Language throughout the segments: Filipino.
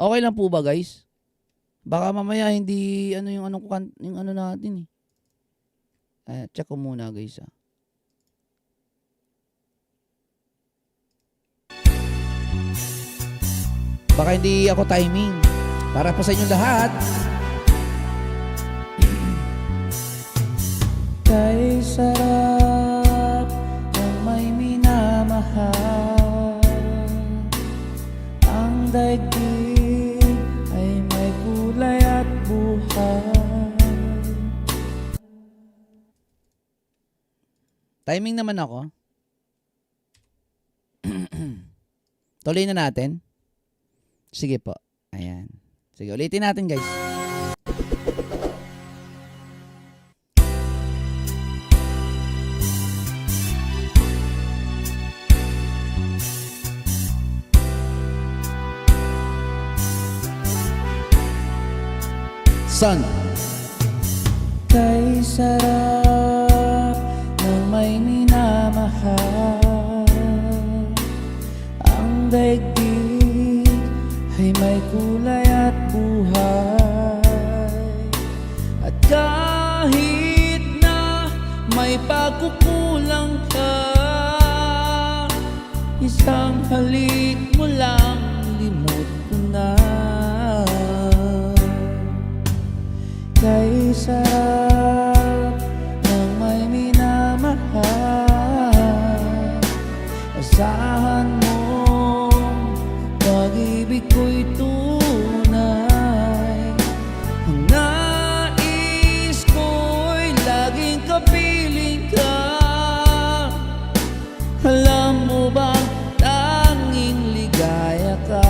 Okay lang po ba, guys? Baka mamaya hindi ano yung ano natin eh. Check ko muna, guys. Baka hindi ako timing. Para po sa inyo lahat. Kay sarap ng may minamahal, ang daigdig ay may kulay at buhay. Timing naman ako. Tuloy na natin. Sige po. Ayan. Sige, ulitin natin, guys. Son. Kay sarap ng may minamahal, ang daigdig ay may kulay at buhay. At kahit na may pagkukulang ka, isang halik mo lang limot ko na. Kay sarap ng may minamahal, asahan mo pag-ibig ko'y tunay. Ang nais ko'y laging kapiling ka. Alam mo ba tanging ligaya ka?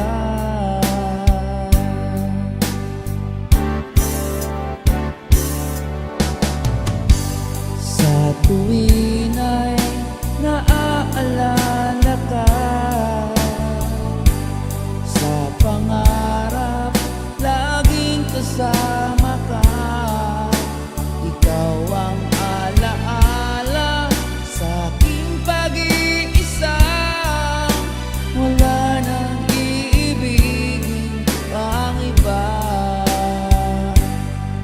Sa tuwin ay naaalala ka, sa pangarap laging kasama ka. Ikaw ang alaala sa aking pag-iisa. Wala nang iibigin pang iba.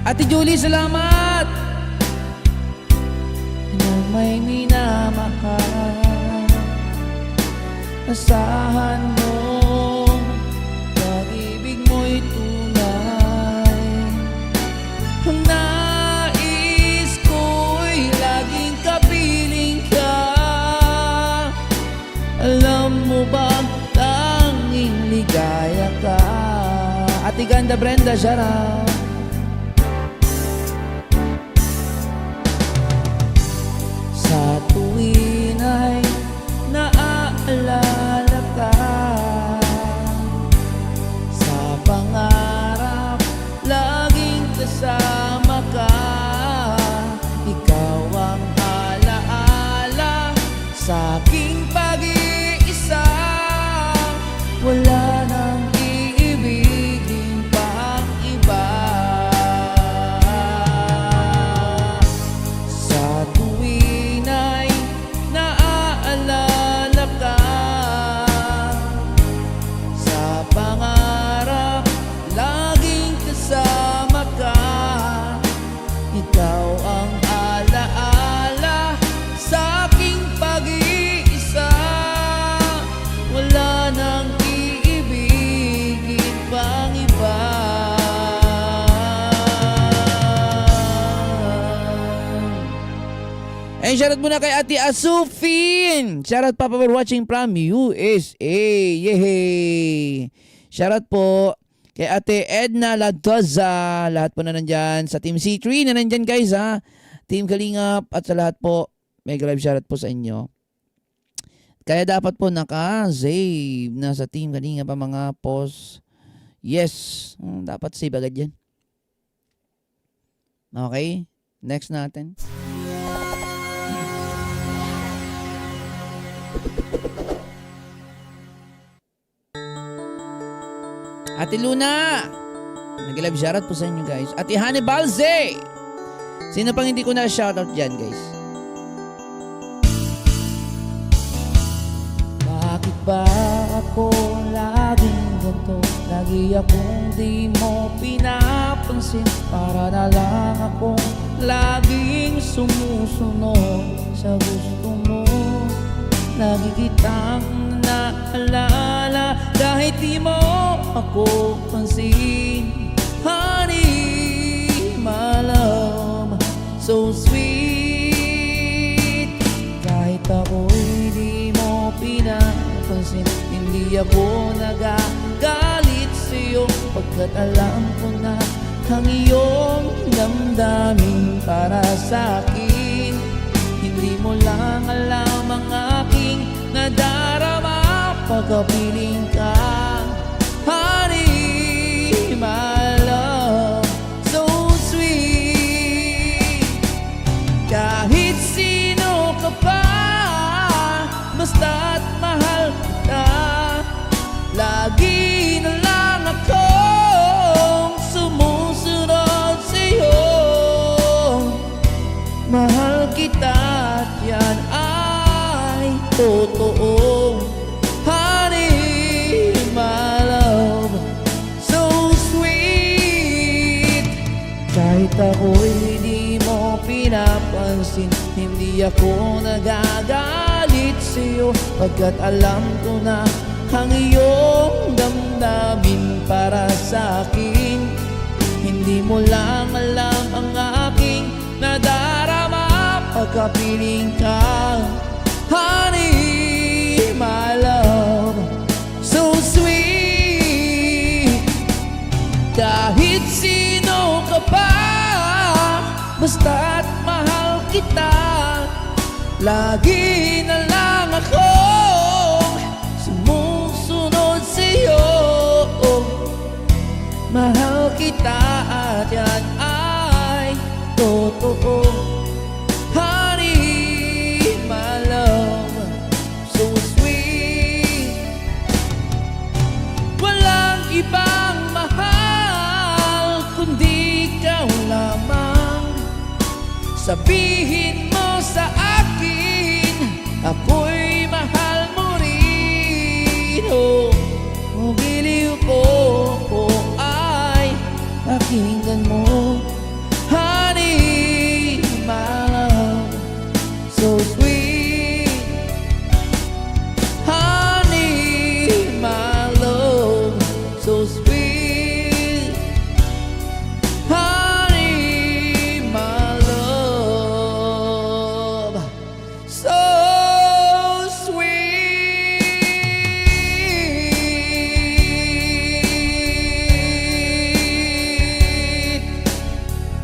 Ate Julie, salamat! Nang may minamahal, asahan mo pag-ibig mo'y tunay. Ang nais ko'y laging kapiling ka. Alam mo ba tanging ligaya ka? Ate Ganda Brenda, shout out. Sa tuwin ay naaalala ka, sa pangarap laging kasama ka. Ikaw ang alaala sa aking pag-iisa. Wala nang iibigin pang iba. Sa tuwin ay naaalala ka, sa pangarap laging kasama ka. Ikaw ang alaala sa aking pag-iisa. Wala nang iibigin pang iba. And shoutout muna kay Ate Asufin. Shoutout Papa for watching from USA. Yehey! Shoutout po kay Ate Edna Ladoza. Lahat po na nandyan sa Team C3 na nandyan, guys, ha. Team Kalingap at sa lahat po. Mega live shoutout po sa inyo. Kaya dapat po naka-save na sa Team Kalingap ang mga post. Yes. Dapat save agad yan. Okay. Next natin. Ate Luna, nag-live shoutout po sa inyo, guys. Ate Hane Balze, sino pang hindi ko na shoutout dyan, guys? Bakit ba ako laging ganito. Lagi akong di mo pinapansin, para na lang akong laging sumusunod sa gusto mo. Lagi kitang naalala kahit di mo ako pansin. Honey, my love, so sweet. Kahit ako'y di mo pinapansin, hindi ako nagagalit sa'yo, pagkat alam ko na ang iyong damdamin para sa'kin. Hindi mo lang alam ang aking nadarama pagkapiling ka. Honey, my love, so sweet. Kahit sino ka pa, basta't mahal kita. Lagi na lang akong sumusunod sa'yo. Mahal kita at yan ay totoo. Honey, my love, so sweet. Kahit ako'y di mo pinapansin, hindi ako nagagalit sa'yo, pagkat alam ko na ang iyong damdamin para sa'kin. Hindi mo lang alam ang aking nadarama pagkapiling ka. Honey, my love, so sweet. Kahit sino ka pa, basta't mahal kita. Lagi na lang akong sumusunod sa'yo. Mahal kita at yan ay totoo. Honey, my love, so sweet. Walang ibang mahal kundi ikaw lamang. Sabihin mo sa akin, ako'y mahal mo rin. Oh, giliw ko ay pakinggan mo. Honey, my love, so sweet. Honey, my love, so sweet. Honey, my love, so sweet.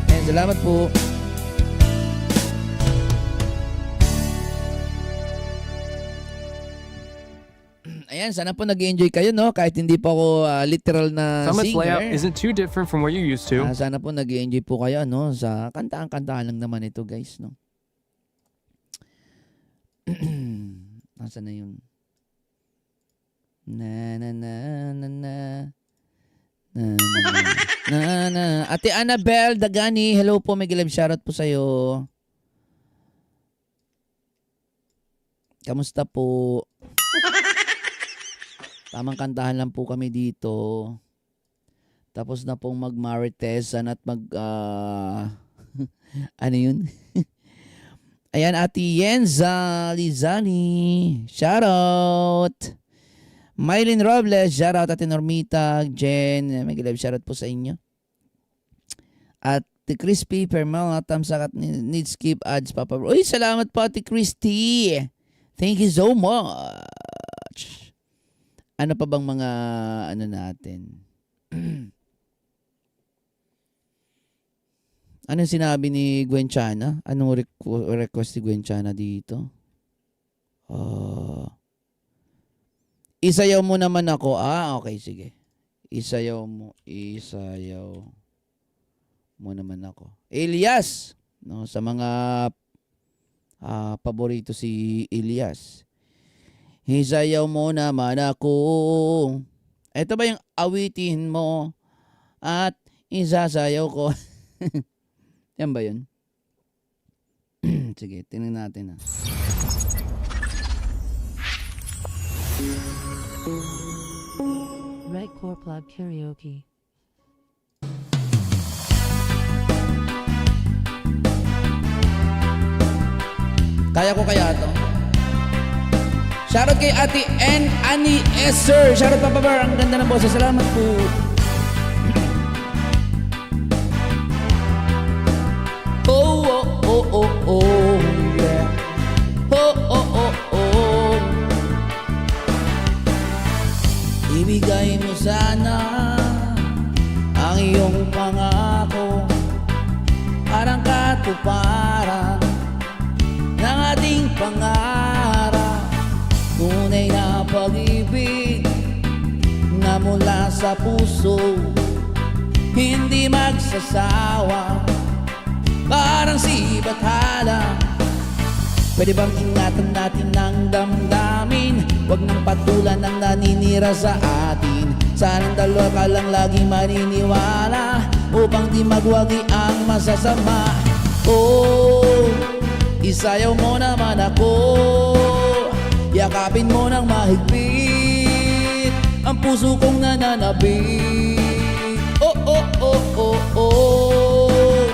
And salamat po. Ayan, sana po nag-enjoy kayo, no? Kahit hindi po ako literal na Summit's layout singer. isn't too different from what you're used to. Sana po nag-enjoy po kayo, no? Sa kantaan-kantaan lang naman ito, guys, no? Nasaan na yun? Na na na na na na na na. Ate Annabelle Dagani, hello po, may live shoutout po sa'yo. Kamusta po? Tamang kantahan lang po kami dito. Tapos na pong mag-maritesan at ano yun? Ayan, Ate Yenza Lizani, shoutout. Mylene Robles, shoutout. Ate Normita, Jen, may live shoutout po sa inyo. At Crispy Permel, tamsak at need skip ads, Papa. Uy, salamat po, Ate Christy. Thank you so much. Ano pa bang mga ano natin? Anong sinabi ni Gwen Chana? Anong request ni Gwen Chana dito? Isayaw mo naman ako. Okay, sige. Isayaw mo naman ako. Elias, no, sa mga paborito si Elias. Isayaw mo naman ako. Ito ba yung awitin mo at isasayaw ko? Yan ba yun? Sige, tingnan natin. Core Plug Karaoke. Kaya ko kaya to. Shoutout kay Ate N. Annie Esser. Shoutout Papa Bar. Ang ganda ng boses. Salamat po. Oh, oh, oh, oh, oh, yeah. Oh, oh, oh, oh. Ibigay mo sana ang iyong pangako, parang katuparan ng ating pangarap. Tunay na pag-ibig na mula sa puso, hindi magsasawa, parang si Bathala. Pwede bang ingatan natin ang damdamin? Huwag nang patulan ang naninira sa atin. Sanang dalawa ka lang lagi maniniwala, upang di magwagi ang masasama. Oh, isayaw mo naman ako, yakapin mo ng mahigpit ang puso kong nananabik. Oh, oh, oh, oh, oh,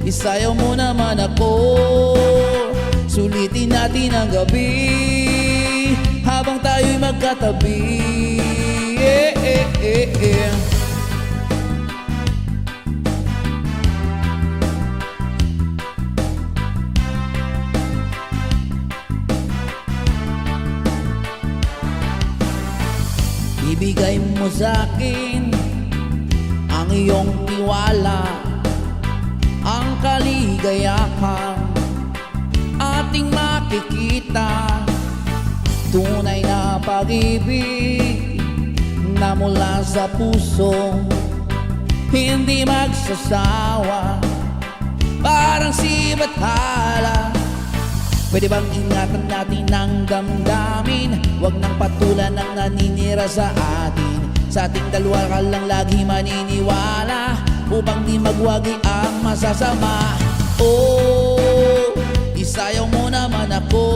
isayaw mo naman ako, sulitin natin ang gabi habang tayo'y magkatabi. Eh, eh, eh, eh. Ibigay mo sa'kin ang iyong tiwala, ang kaligayahan ating makikita. Tunay na pag-ibig na mula sa puso, hindi magsasawa, parang si Bathala. Pwede bang ingatan natin ang damdamin? Huwag nang patulan ang naninira sa atin. Sa ating dalawa ka lang lagi maniniwala, upang di magwagi ang masasama. Oh, isayaw mo naman ako,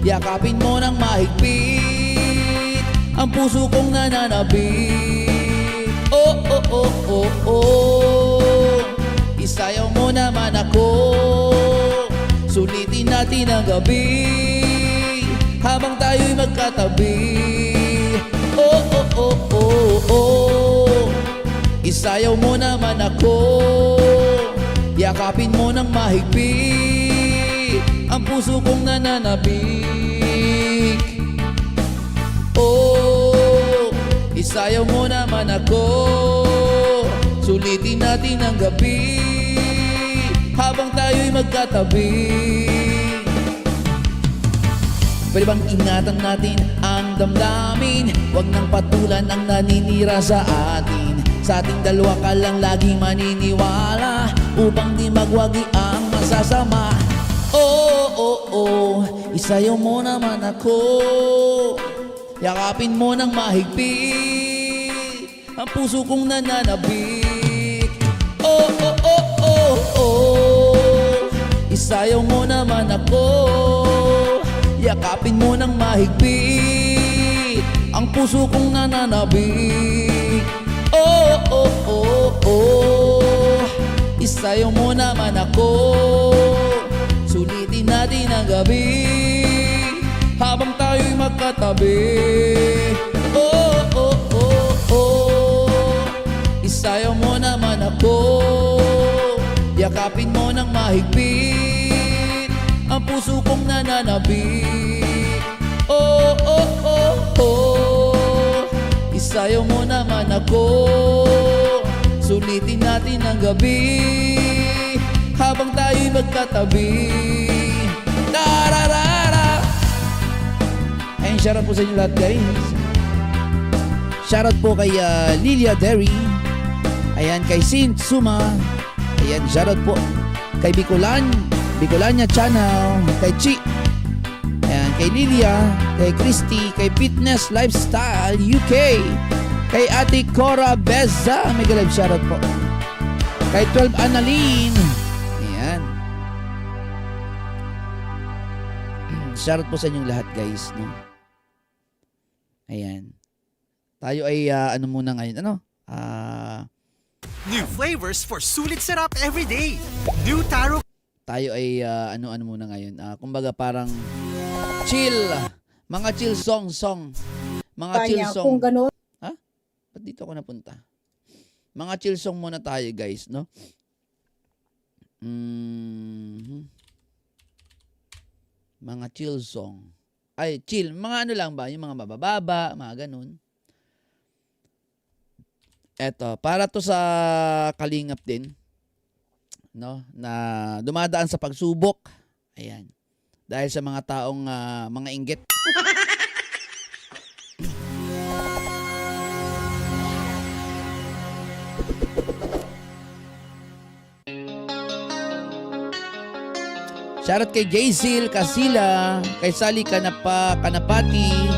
yakapin mo ng mahigpit ang puso kong nananabik. Oh, oh, oh, oh, oh, isayaw mo naman ako, sulitin natin ang gabi habang tayo'y magkatabi. Oh, oh, oh, oh, oh, isayaw mo naman ako, yakapin mo ng mahigpit ang puso kong nananabik. Oh, isayaw mo naman ako, sulitin natin ang gabi habang tayo'y magkatabi. Pwede bang ingatan natin ang damdamin? Huwag nang patulan ang naninira sa atin. Sa ating dalawa ka lang laging maniniwala, upang di magwagi ang masasama. Oh, oh, oh, isayaw mo naman ako, yakapin mo ng mahigpit ang puso kong nananabik. Oh, oh, oh, oh, oh, isayaw mo naman ako, yakapin mo ng mahigpit ang puso kong nananabik. Oh, oh, oh, oh, isayaw mo naman ako, sulitin natin ang gabi habang tayo'y magkatabi. Oh, oh, oh, oh, isayaw mo naman ako, yakapin mo ng mahigpit ang puso kong nananabik. Oh, oh, oh, oh, isayaw mo naman ako, sulitin natin ang gabi habang tayo'y magkatabi. Tararara. Ayun, shoutout po sa inyo lahat, guys. Shoutout po kay Lilia Derry. Ayan, kay Saint Suma. Ayan, shoutout po kay Bicolania Channel, kay Chi. Ayan, kay Lilia, kay Christy, kay Fitness Lifestyle UK, kay Ate Cora Beza. Mega live shoutout po. Kay 12 Annalyn. Ayan. Shoutout po sa inyong lahat, guys, no? Ayan. Tayo ay ano muna ngayon, ano? New flavors for sulit sarap every day. New Taro. Tayo ay ano muna ngayon. Kumbaga parang chill. Mga chill song. Mga chill Kanya, song. kung gano'n, Ba't dito ako napunta? Mga chill song muna tayo, guys, no? Mga chill song. Ay, chill. Mga ano lang ba? Yung mga mabababa, mga ganun. Eto, para to sa kalingap din, no? Na dumadaan sa pagsubok. Ayan. Dahil sa mga taong mga inggit. Shoutout kay Jaysil Casila, kay Sally Kanapati.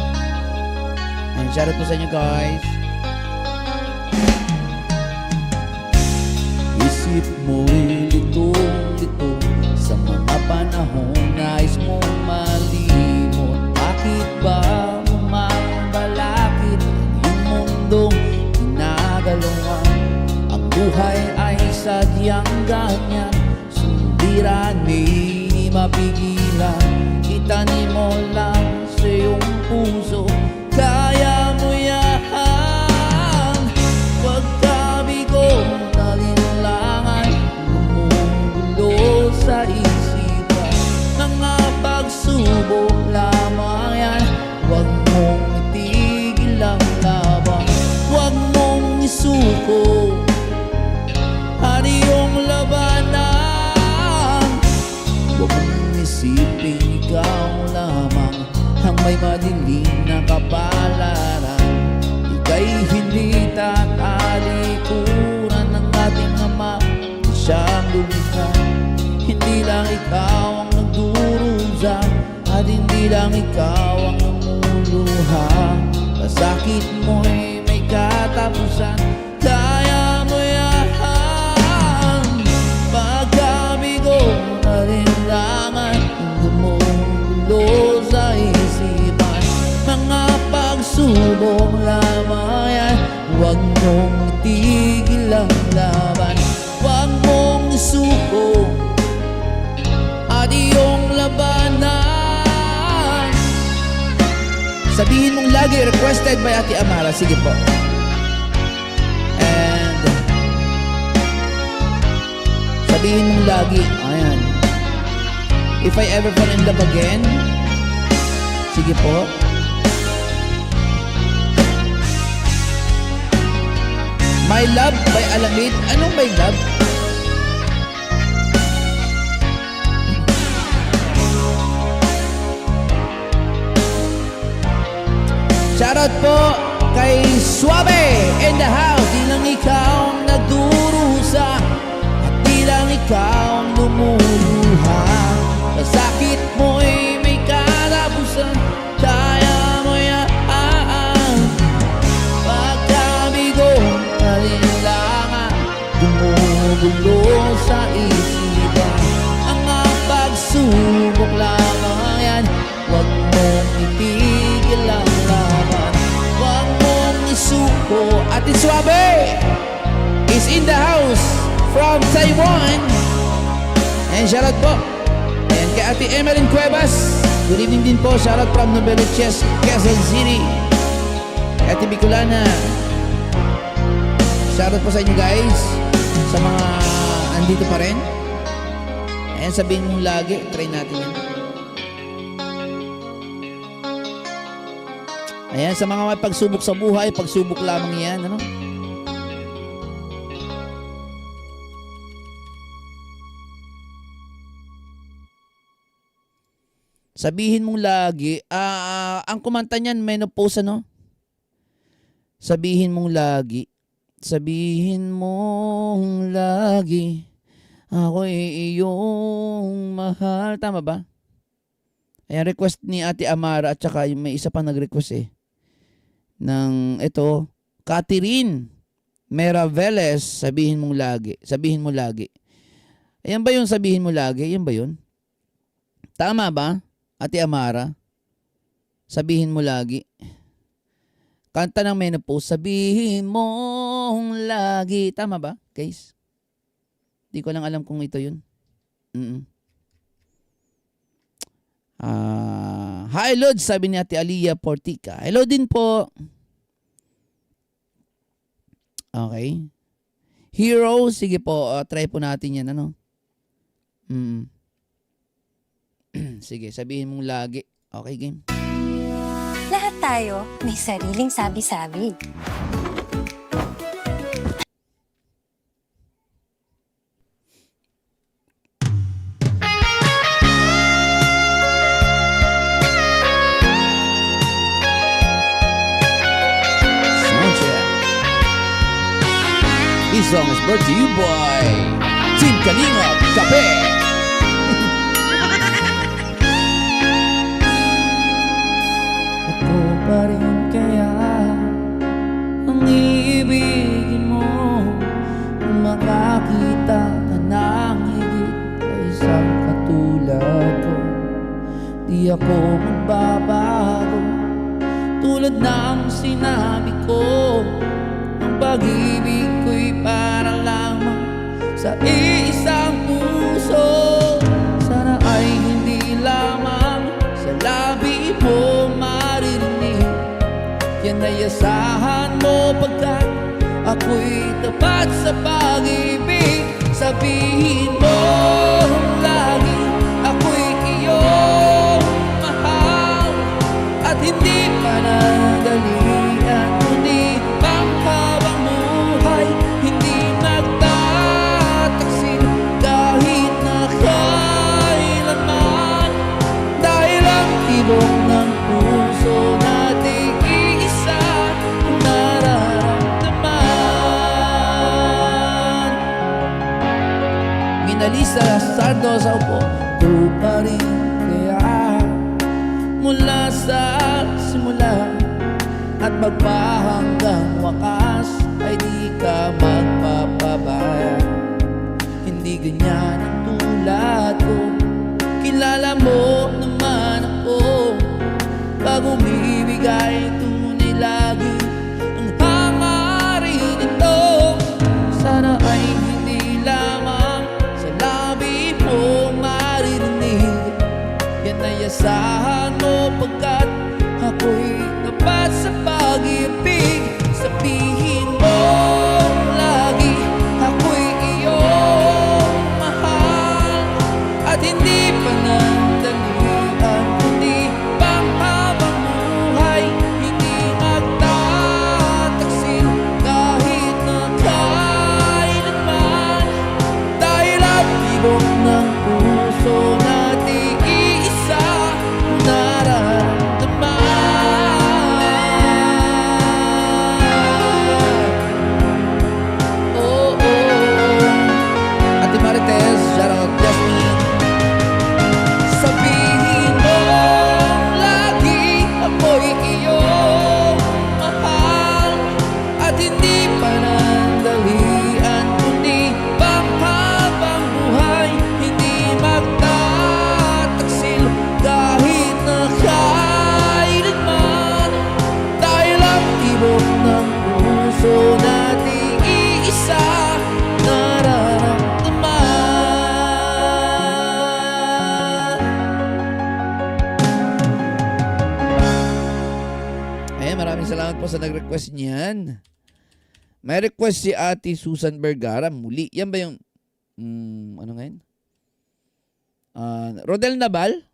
And shoutout po sa inyo, guys. Isip mo'y litong-lito sa mga panahong nais mong malimot. Bakit ba umabalakid ang iyong mundong ginagalawan? Ang buhay ay sadyang ganyan, suliranin mapigilan, itanim mo lang sa iyong puso, kaya mo yan. Huwag ka bigo, nalinlangan, gumugulo sa isipan, mga pagsubok lamang yan. Huwag mong itigil ang laban, huwag mong isuko ang iyong labanan. Huwag mong isipin ikaw lamang ang may madilim na kapalaran. Ika'y hindi tatalikuran ng ating Ama, siyang lumikha. Hindi lang ikaw ang nagdurusa at hindi lang ikaw ang namuluha. Pasakit mo'y may katapusan, kaya mo yan. Pagkabigo na rin gumugulo sa isipan, mga pagsubok lamang yan. Huwag mong itigil ang laban, huwag mong isuko at iyong labanan. Sabihin mong lagi, requested by Ate Amara. Sige po. And sabihin mong lagi, ayan, if I ever fall in love again. Sige po. My Love by Alamid. Anong My Love? Shoutout po kay Suabe in the house. Di lang ikaw ang nagdurusa at di lang ikaw ang lumuluha. Masakit mo'y may katapusan, kaya mo yan. Pagkabigo, nalinlangan, gumugulo sa isipan, ang pagsubok lamang yan. Huwag mong itigil ang laban, huwag mong isuko. Ate Suabe is in the house from Taiwan. And shoutout po. Ayan, kay Ate Emeline Cuevas. Good evening din po. Shoutout from Noveliches, Quezon City. Kay Ate Bicolana. Shoutout po sa inyo, guys. Sa mga andito pa rin. Ayan, sabihin mong lagi. Try natin yan. Ayan, sa mga may pagsubok sa buhay, pagsubok lamang yan. Ano? Sabihin mong lagi, ang kumanta niyan, menopause, ano? Sabihin mong lagi, ako'y iyong mahal. Tama ba? Ayan, request ni Ate Amara at saka may isa pa nag-request ng ito, Catherine Meraveles. Sabihin mo lagi. Ayan ba yung sabihin mo lagi? Yan ba yun? Tama ba, Ate Amara? Sabihin mo lagi. Kanta ng menopause, sabihin mong lagi. Tama ba, guys? Di ko lang alam kung ito yun. Hi, Lord, sabi ni Ate Aliyah Portica. Hello din po. Okay. Hero, sige po, try po natin yan, ano? Sige, sabihin mong lagi. Okay, game. Lahat tayo may sariling sabi-sabi. Soundcheck. This song is brought to you by Team Kalingap Kape. Ako pa rin kaya ang iibigin mo kung makakita ka ng higit sa isang katulad ko. Di ako magbabago tulad ng sinabi ko. Ang pag-ibig ko'y para lamang sa iisang puso. Sana ay hindi lamang sa labi mo maririnig. Yan ay asahan mo pagkat ako'y tapat sa pag-ibig. Sabihin mo lagi ako'y iyong mahal at hindi panadalian, kundi panghabang buhay. Hindi nagtataksil kahit na kailanman, dahil ang tibok ng puso nating iisa ang nararamdaman. Minalisa Sardo sa upo, ito pa rin kaya mula sa simula at magpahanggang wakas ay di ka magpapabaya. Hindi ganyan ang tulad ko, kilala mo naman ako. Pag umibigay tunay lagi ang hangarin ito. Sana ay hindi lamang sa labi mo maririnig. Yan ay asahan mo pagkat ako'y tapat sa pag-ibig. Sabihin mo lagi ako'y iyong mahal at hindi panandalian, kundi panghabang buhay. Hindi magtataksil kahit na kailanman, dahil ang tibok ng puso nating iisa nararamdaman. Oh, oh. Ate Marites, shout out Jasmine. Sabihin mo lagi ako'y iyong mahal at hindi panandalian, kundi panghabang buhay. Hindi magtataksil kahit na kailanman, dahil ang tibok ng puso nating iisa nararamdaman. Ayan, maraming salamat po sa nag-request niyan. May request si Ate Susan Vergara, muli. Yan ba yung ano ngayon? Rodel Nabal,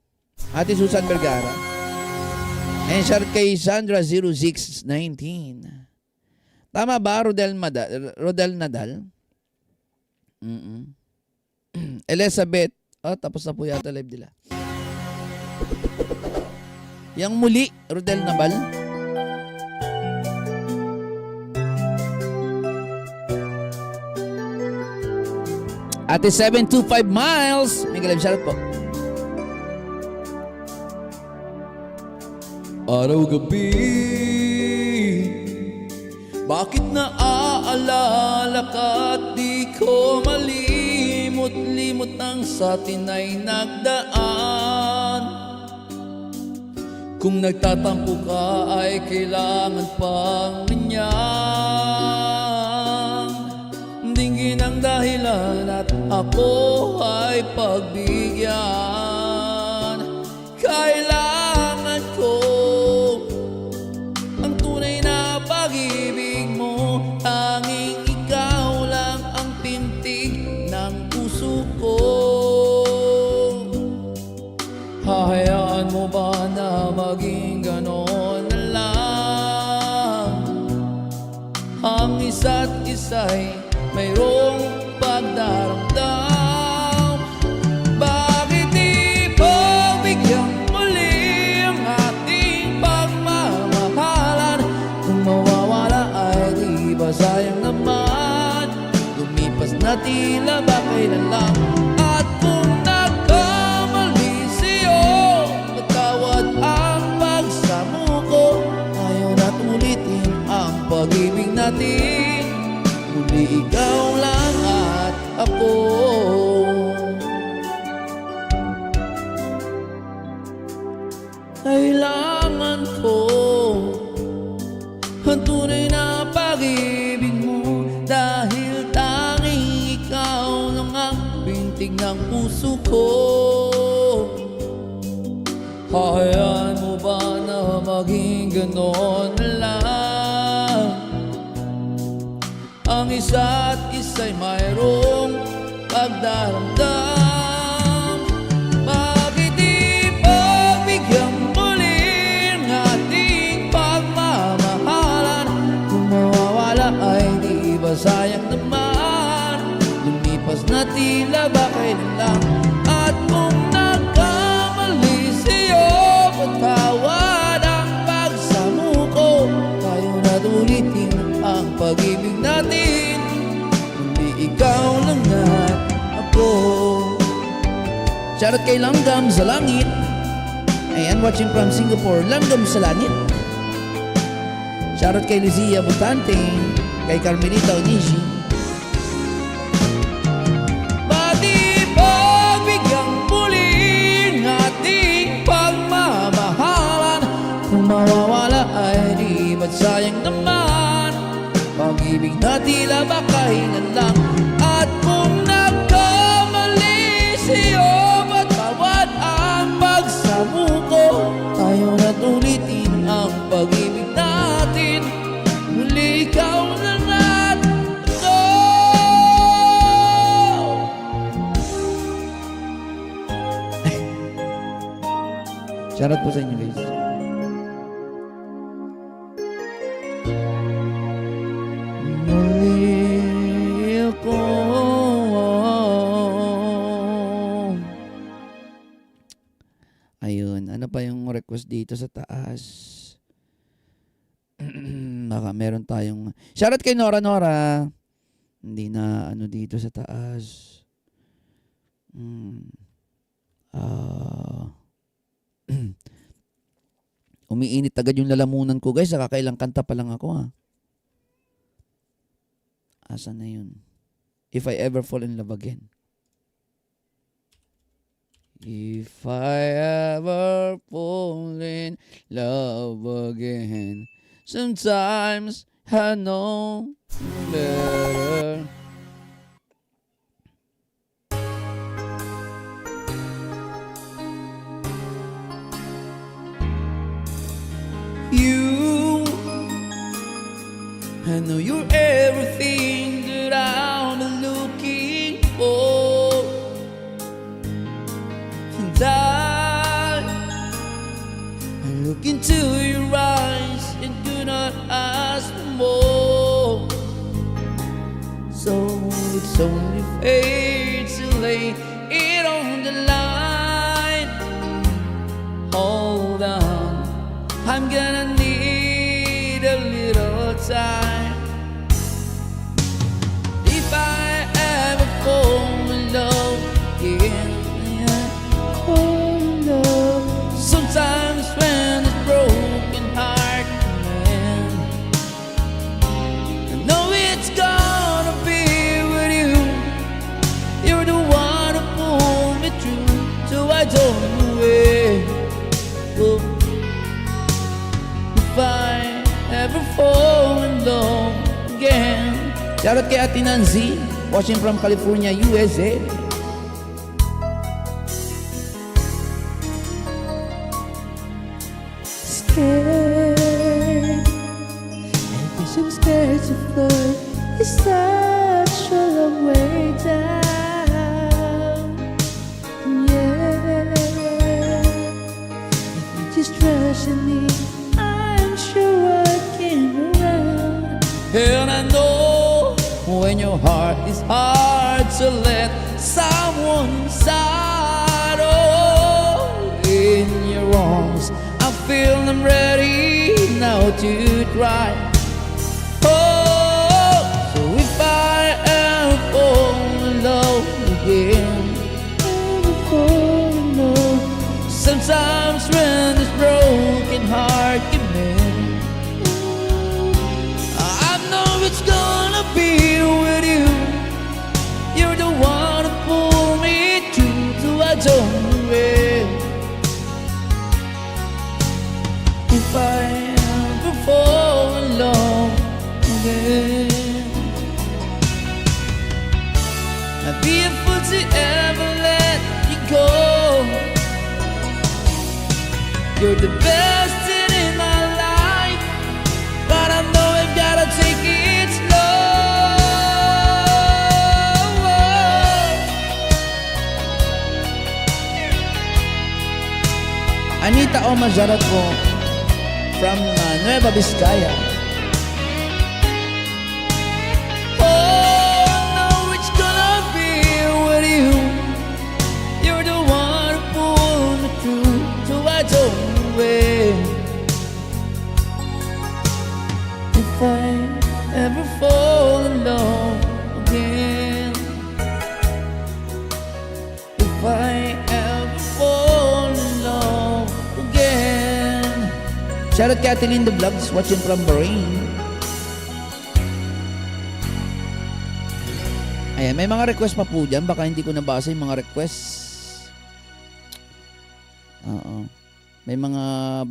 Ate Susan Vergara. And shout kay Sandra 0619. Tama ba, Rodel Nadal? Elizabeth. Tapos na po yata live nila. Yang muli, Rodel Nabal. Ate 725 Miles. May live shoutout po. Araw-gabi, bakit naaalala ka at di ko malimot-limot ang sa atin ay nagdaan? Kung nagtatampo ka ay kailangan pang ganyan. Dinggin ang dahilan at ako ay pagbigyan. Kailangan ko ang tunay na pag-ibig mo. Tanging ikaw lang ang tintig ng puso ko. Hahayaan mo ba na maging ganon na lang? Ang isa't isa'y mayroong pagdaramdam. Bakit di pagbigyan muli ang ating pagmamahalan? Kung mawawala ay di ba sayang naman? Lumipas na tila ba kailan lang? At kung nagkamali sa'yo, patawad ang pagsamo ko. Ayaw na't ulitin ang pag-ibig natin. Muli ikaw lang at ako. Kailangan ko ang tunay na pag-ibig mo. Dahil tanging ikaw lang ang bintig ng puso ko. Hayaan mo ba na maging ganon na lang? Ang isa't isa'y mayroong pagdaramdam. Bakit di pagbigyan muli ang ating pagmamahalan? Kung mawawala ay di ba sayang naman? Lumipas na tila ba kailan lang? At kung nagkamali sa'yo, patawad ang pagsamo ko. Tayo na't ulitin ang pag-ibig natin. Muli ikaw lang at ako. Shoutout kay Langgam sa Langit. Ayan, watching from Singapore, Langgam sa Langit. Shoutout kay Lizia Butante, kay Carmelita Onishi. Pati pagbigyan muli ang ating pagmamahalan. Kung mawawala ay di ba't sayang naman? Pag-ibig na tila ba kailan lang? At kung nagkamali sa'yo, patawad ang pagsamo ko. Tayo na't ulitin ang pag-ibig natin. Muli ikaw lang at ako. Shoutout po sa inyo guys. Muli ako. Ayun, ano pa yung request dito sa taas? Baka meron tayong... Shoutout kay Nora. Hindi na ano dito sa taas. Umiinit agad yung lalamunan ko guys. Kakailang kanta pa lang ako ha. Asa na yun? If I ever fall in love again. If I ever fall in love again, sometimes I know better. You, I know you're everything that I'm looking for. And I look into your eyes and do not ask for more. So it's only fair to lay it on the line. Hold on, I'm gonna need a little time. If I ever fall in love again, fall in love. Sometimes when it's broken heart, man, I know it's gonna be with you. You're the one who pulled me through, so I don't know where. Oh. again. Shoutout kay Ate Nancy, watching from California, USA. Scared, I guess I'm scared to fly. It's such a long way down. Yeah, if you're just trusting me, I'm sure I can around. And I know when your heart is hard to let someone inside. Oh, in your arms, I feel I'm ready now to try. Oh, so if I ever fall in love again, sometimes when this broken heart can mend, I know it's gonna be with you. You're the one who pulled me through to a way. If I ever fall in love again, I'd be a fool to ever let you go. You're the best thing in my life, but I know I've gotta take it slow. Anita Oma Jarat po from Nueva Vizcaya. Oh, now it's gonna be with you. You're the one who pulled me through to a way. If I ever fall in love again, if I ever fall in love again. Shoutout kay Ate Linda Vlogs, watching from Bahrain. Ayan, may mga request pa po dyan. Baka hindi ko nabasa yung mga requests. Oo.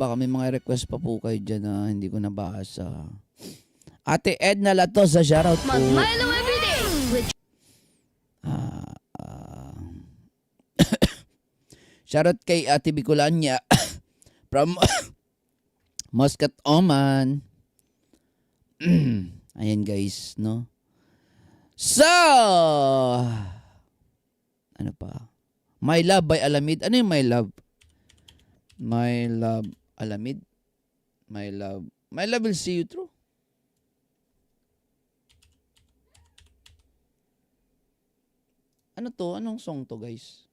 Baka may mga request pa po kayo dyan na hindi ko nabasa. Ate Edna Latosa, shoutout po. Mag-Milo everyday with Shoutout kay Ate Bicolania from Muscat, Oman. Ayan guys, no? So, ano pa? My Love by Alamid. Ano yung My Love? My Love Alamid? My Love will see you through. Ano to? Anong song to guys?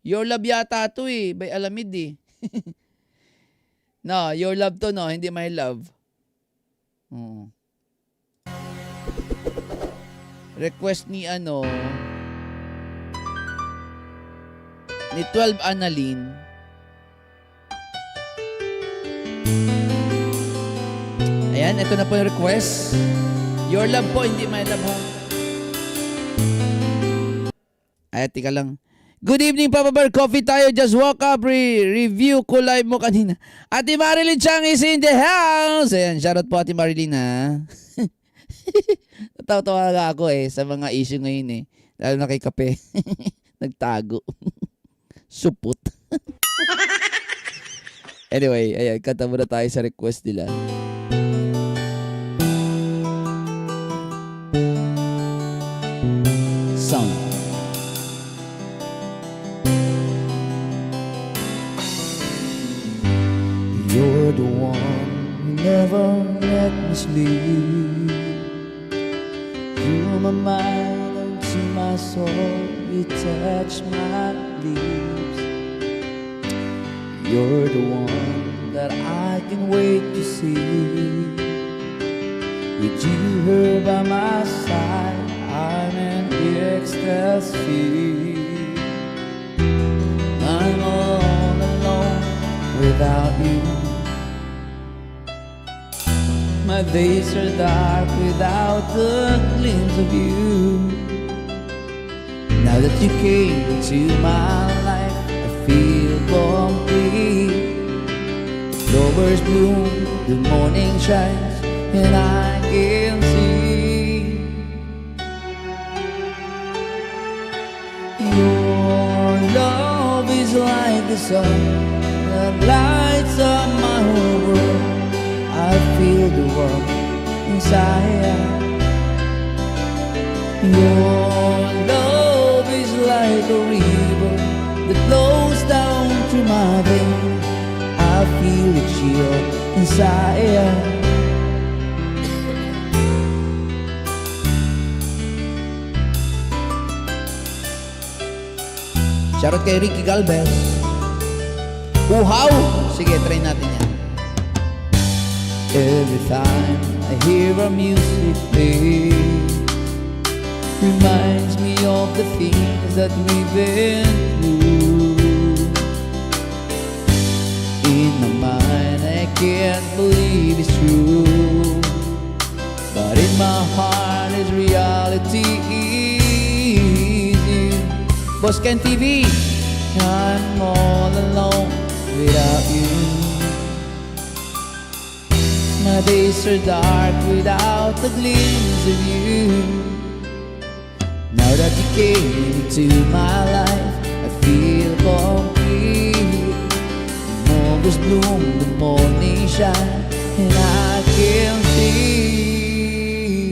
Your Love yata to eh. By Alamid eh. No, Your Love to no. Hindi My Love. Oo. Request ni ano ni 12 Annalyn. Ayan, ito na po yung request. Your Love po, hindi My Love ha. Ay, tika lang. Good evening, Papa Bear. Coffee tayo. Just woke up. Review ko live mo kanina. Ate Marilyn Chang is in the house. Ayan, shoutout po Ate Marilyn ha. Natawa ako eh sa mga issue ngayon eh. Lalo na kay Kape. Nagtago. Supot. Anyway, ayan, kanta muna tayo sa request nila. Sound. You're the one who never let me sleep. You're my mind and to my soul. You touch my lips. You're the one that I can wait to see. With you here by my side, I'm in ecstasy. I'm all alone without you. My days are dark without the glimpse of you. Now that you came into my life, I feel complete. Flowers bloom, the morning shines, and I can see like the sun that lights up my whole world. I feel the warmth inside. Your love is like a river that flows down through my veins. I feel the chill inside. Shoutout kay Ricky Galvez. Uhaw! Sige, try natin yan. Every time I hear our music play, reminds me of the things that we've been through. In my mind I can't believe it's true, but in my heart is reality. Boss Ken TV. I'm all alone without you. My days are dark without the glimpse of you. Now that you came into my life, I feel complete. The moon's bloom, the morning shine, and I can see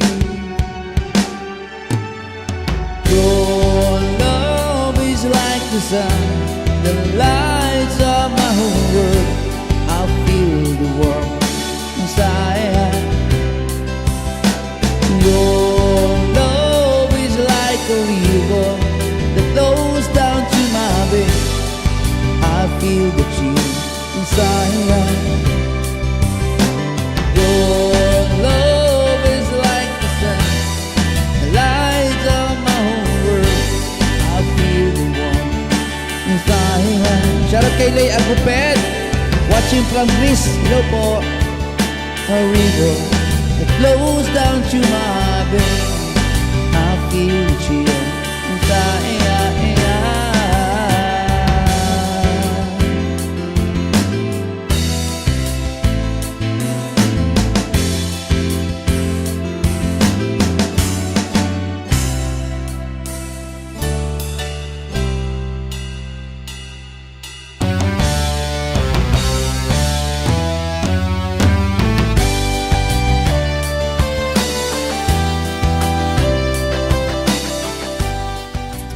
your love is like the sun that lights up my whole world. I feel the warmth inside. Your love is like a river that flows down to my veins. I feel the chill inside. Your love is like the sun that lights up my whole world. I feel the warmth inside. Shoutout kay Lay Aguped. Watching from Greece. Hello po. A river that flows down to my veins. I feel chill inside.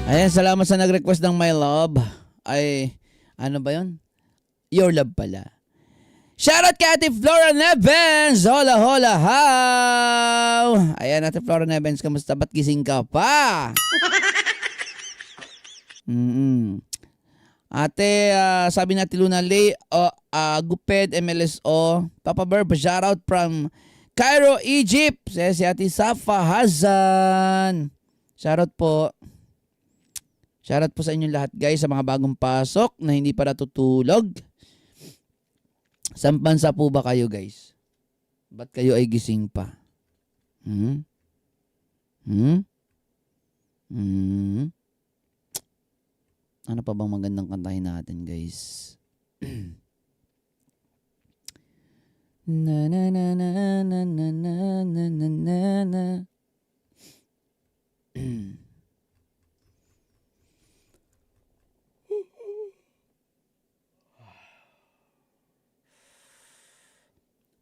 Ayan, salamat sa nag-request ng My Love. Ay, ano ba yun? Your Love pala. Shoutout kay Ate Flora Nevens! Hola, hola, how? Ayan, Ate Flora Nevens, kamusta? Ba't gising ka pa? Ate, sabi natin Luna Lay, Guped, MLSO, Papa Burb, shoutout from Cairo, Egypt. Si Ate Safa Hazan. Shoutout po. Shoutout po sa inyong lahat guys sa mga bagong pasok na hindi pa natutulog. Saan bansa po ba kayo guys? Ba't kayo ay gising pa? Ano pa bang magandang kantahin natin guys? Na na na na na na na na na na.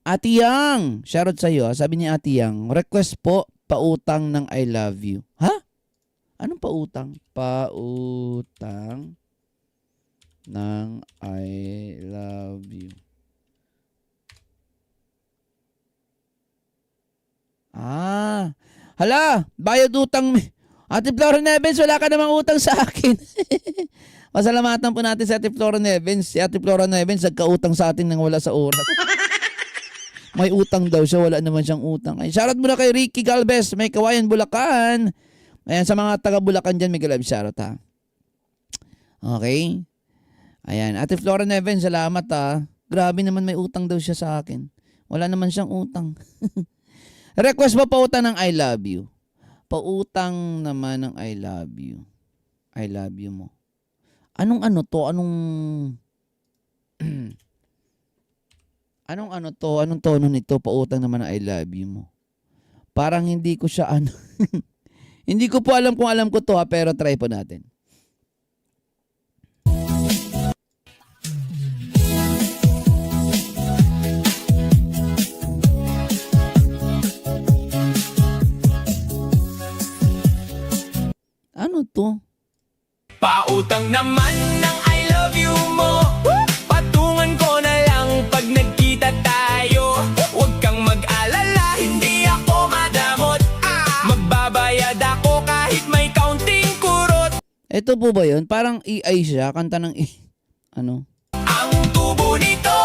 Ate Yang, shoutout sa iyo. Sabi ni Ate Yang, request po pautang ng I love you. Ha? Anong pautang? Pautang ng I love you. Hala, bayad utang. Ate Flora Nevens, wala ka namang utang sa akin. Pasalamatan po natin si Ate Flora Nevens. Si Ate Flora Nevens, nagkautang sa atin nang wala sa oras. May utang daw siya, wala naman siyang utang. Ay, shoutout muna kay Ricky Galvez, may Kawayan, Bulacan. Ayan, sa mga taga Bulacan dyan, may galab shoutout ha. Okay? Ayan, Ate Flora Neven, salamat ha. Grabe naman may utang daw siya sa akin. Wala naman siyang utang. Request mo pautang ng I love you. Pautang naman ng I love you. I love you mo. Anong ano to? Anong tono nito? Pautang naman ng I love you mo. Parang hindi ko siya hindi ko po alam kung alam ko to ha, pero try po natin. Pautang naman ng I love you mo. Patungan ko na lang pag nagkita tayo. Huwag kang mag-alala, hindi ako madamot. Magbabayad ako kahit may counting kurot. Ito po ba yun? Parang EI siya, kanta ng ano? Ang tubo nito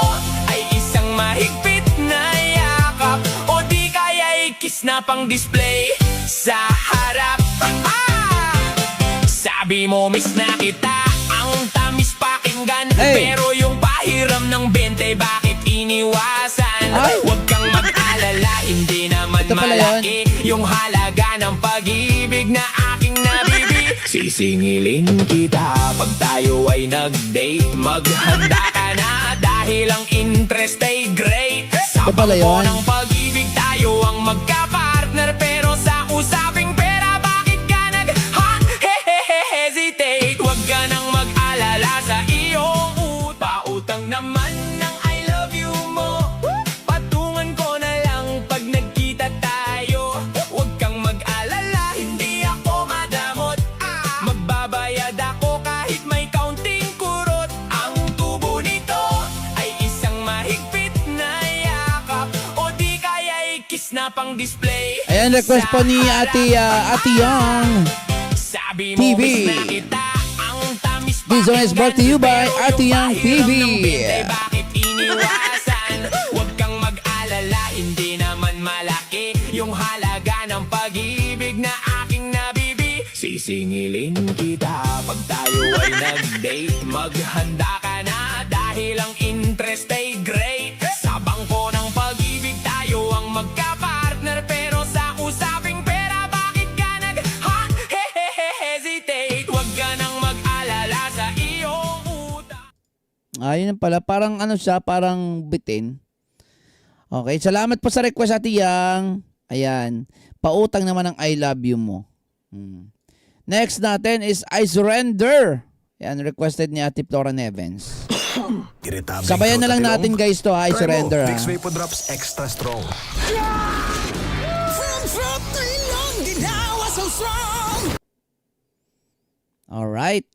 ay isang mahigpit na yakap. O di kaya ikis na pang display sa harap. Sabi mo miss na kita, ang tamis pakinggan. Hey! Pero yung pahiram ng 20 bakit iniwasan? Ay! Huwag kang mag-alala, hindi naman Ito pala malaki yung halaga ng pag-ibig na aking nabibi. Sisingilin kita pag tayo ay nag-date. Maghanda ka na dahil ang interest ay great. Sa Ito pala bangko yun. ng pag-ibig tayo ang magka-partner. Pero sa usaping pera bakit ka hesitate? Huwag ka nang mag-alala sa iyong pautang naman ng I love you mo. Patungan ko na lang pag nagkita tayo. Huwag kang mag-alala, hindi ako madamot. Magbabayad ako kahit may counting kurot. Ang tubo nito ay isang mahigpit na yakap. O di kaya ikis na pang display. Ayan, request po ni Ate Young. Sabi mo, TV. miss na kita, ang tamis This one is brought to you by pakinggan. Ate Young Pero yung TV. pahiram ng 20, bakit iniwasan? Huwag kang mag-alala, hindi naman malaki yung halaga ng pag-ibig na aking nabibi. Sisingilin kita pag tayo ay nag-date. Maghanda ka na dahil ang interest ay great. Sa bangko ng pag-ibig tayo ang magka-partner. Pero sa usaping pera bakit ka hesitate? Huwag ka nang mag-alala sa iyong utang. Ayun pala, parang ano siya, parang bitin. Okay, salamat po sa request, Ate Yang. Ayan, pautang naman ng I love you mo. Next natin is I Surrender. Ayan, requested ni Ate Flora Nevens. Sabayan na lang natin guys to, I Surrender. Vicks Vapor Drops Extra Strong. Alright.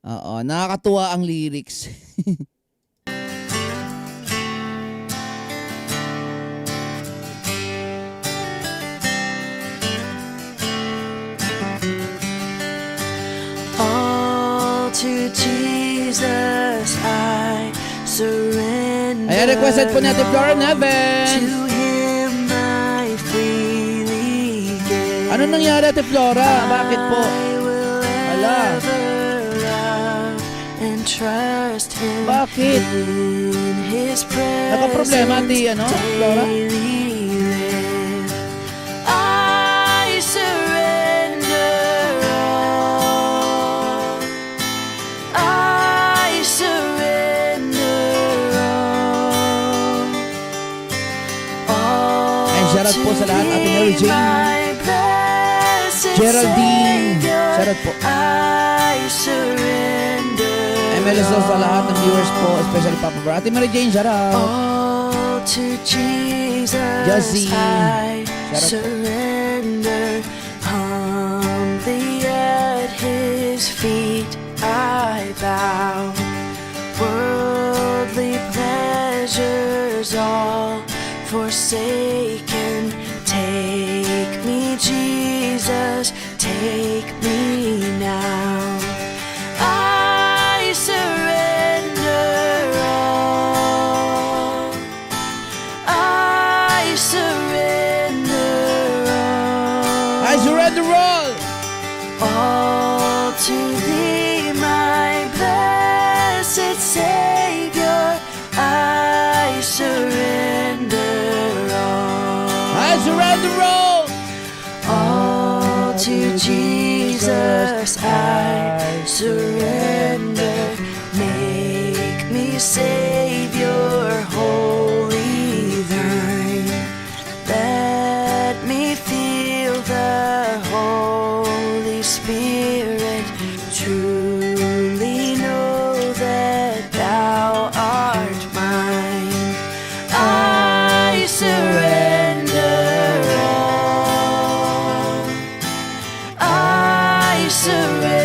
Oo, nakakatuwa ang lyrics. All to Jesus I surrender. Ayan, requested po ni Ate Flora Nevens. To Him I freely give. Ano nangyari, Ate Flora? Bakit po? I will Ala. ever love and trust Him. Bakit? In His presence Nakaproblema, Ate, Flora? daily live. I surrender all. I surrender all. And shoutout po sa lahat, Ate Mary Jane. Geraldine. Shoutout po. I surrender MLS sa lahat ng viewers po, especially Papa Bear. Ate Mary Jane, shoutout. all to Jesus. Jazzy. I Shoutout po. surrender humbly at His feet. I bow. Worldly pleasures all forsaken. Take me, Jesus, take me now. I surrender all. I surrender all. I surrender all. All to Thee, my blessed Savior. I surrender all. I surrender all. All to Jesus I surrender. Make me Savior, wholly Thine. Let me feel the Holy Spirit. Truly know that Thou art mine. I surrender all. I surrender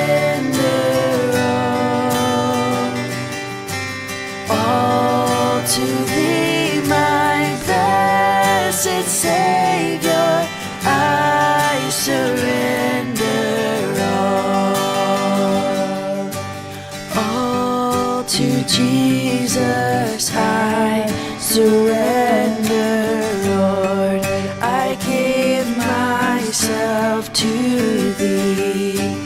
blessed Savior, I surrender all to Jesus. I surrender, Lord. I give myself to Thee.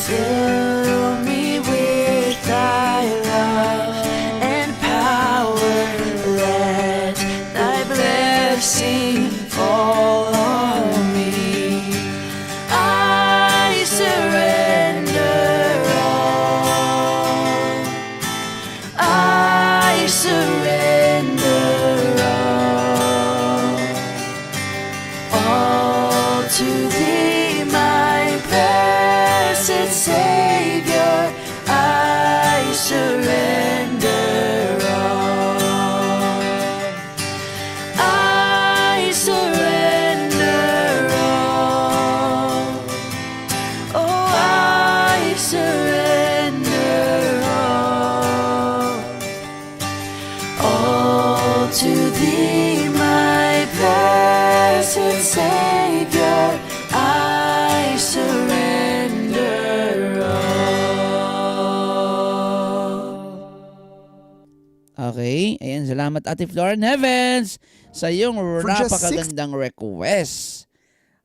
Fill me with Thy love and power. Let Thy blessing fall on me. I surrender all. I surrender all to Thee, my blessed Savior. I surrender all. I surrender all. Oh, I surrender all to Thee, my blessed Savior. I surrender all. Okay, ayan, salamat Ate Floren Evans sa iyong just napakagandang request.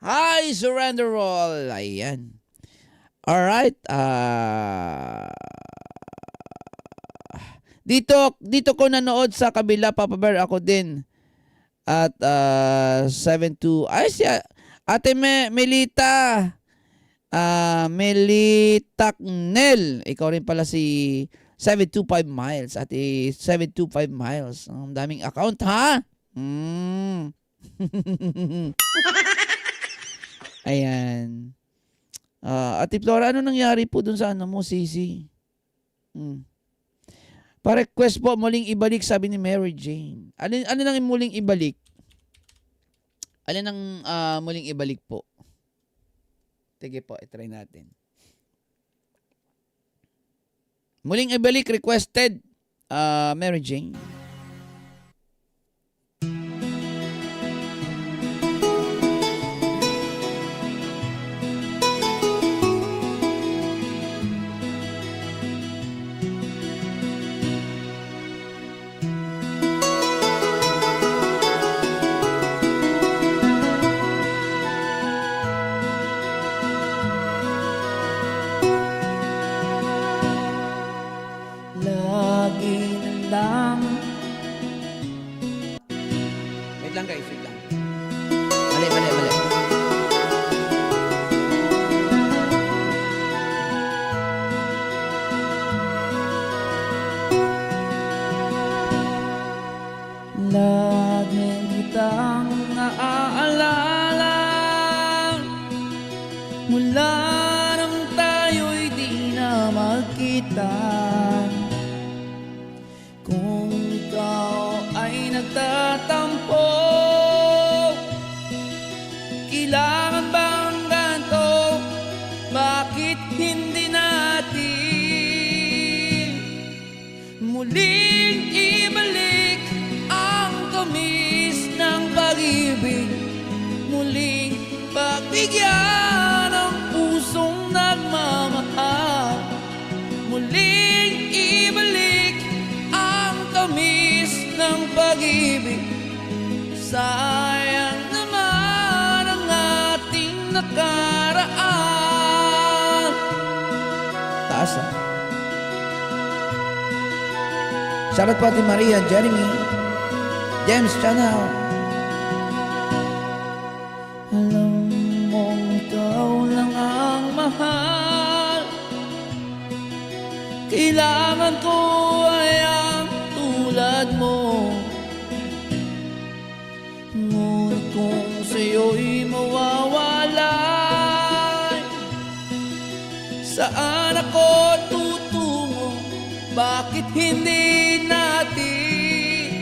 I surrender all. Ayan. Alright, dito ko nanood sa kabila, Papa Bear, ako din. At 7-2. Ay, siya. Ate Melita. Melitaknel. Ikaw rin pala si 725 miles. Ate 725 miles. Ang daming account, ha? Ayan. Ate Flora, ano nangyari po dun sa ano mo, Sisi? Pa-request po, muling ibalik, sabi ni Mary Jane. Alin ang muling ibalik? Alin ang muling ibalik po? Sige po, itry natin. Muling ibalik, requested, Mary Jane. Lagi na lang. Wait lang guys, wait lang. Mali. Laging kitang naaalala mula nang tayo'y di na magkita. Kung ikaw ay nagtatampo, kailangan bang ganito? Bakit hindi natin muling ibalik ang tamis ng pag-ibig? Muling pagbigyan ang pusong nagmamahal. Muling ibalik ang tamis ng pag-ibig. Sayang naman ang ating nakaraan. Taas ah. Shoutout po Ate Maria, Jeremy, James Channel. Alam mong ikaw lang ang mahal. Kailangan ko ay ang tulad mo. Ngunit kung sa'yo'y mawawalay, saan ako tutungo? Bakit hindi natin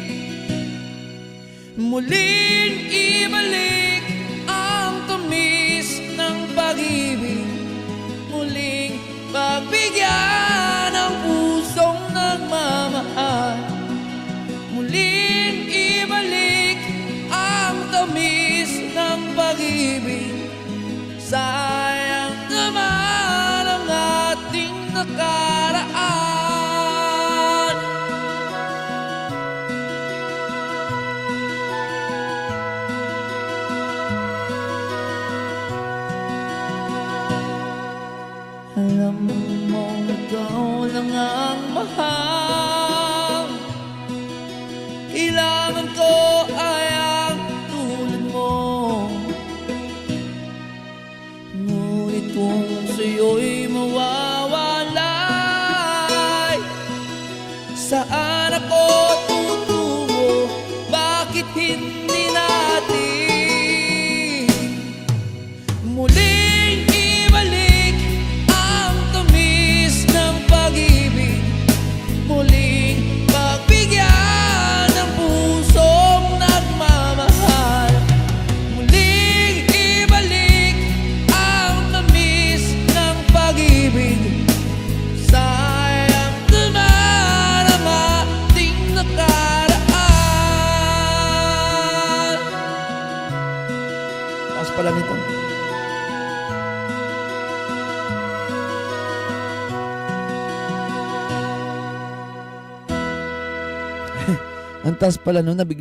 muling ibalik ang tamis ng pag-ibig? Muling pagbigyan ang pusong nagmamahal. Muling ibalik ang tamis ng pag-ibig. Sayang naman ang ating nakaraan. Alam mo ikaw lang ang mahal. Kailangan ko ay ang tulad mo. Ngunit kung sa'yo'y mawawalay, saan ako tutungo? Bakit hindi natin muling ibalik ang tamis ng pag-ibig? Muling pagbigyan ng pusong nagmamahal. Muling ibalik ang tamis ng pag-ibig. Sayang naman ang ating nakaraan. Taas pala nito. Ang taas pala nun, nabigla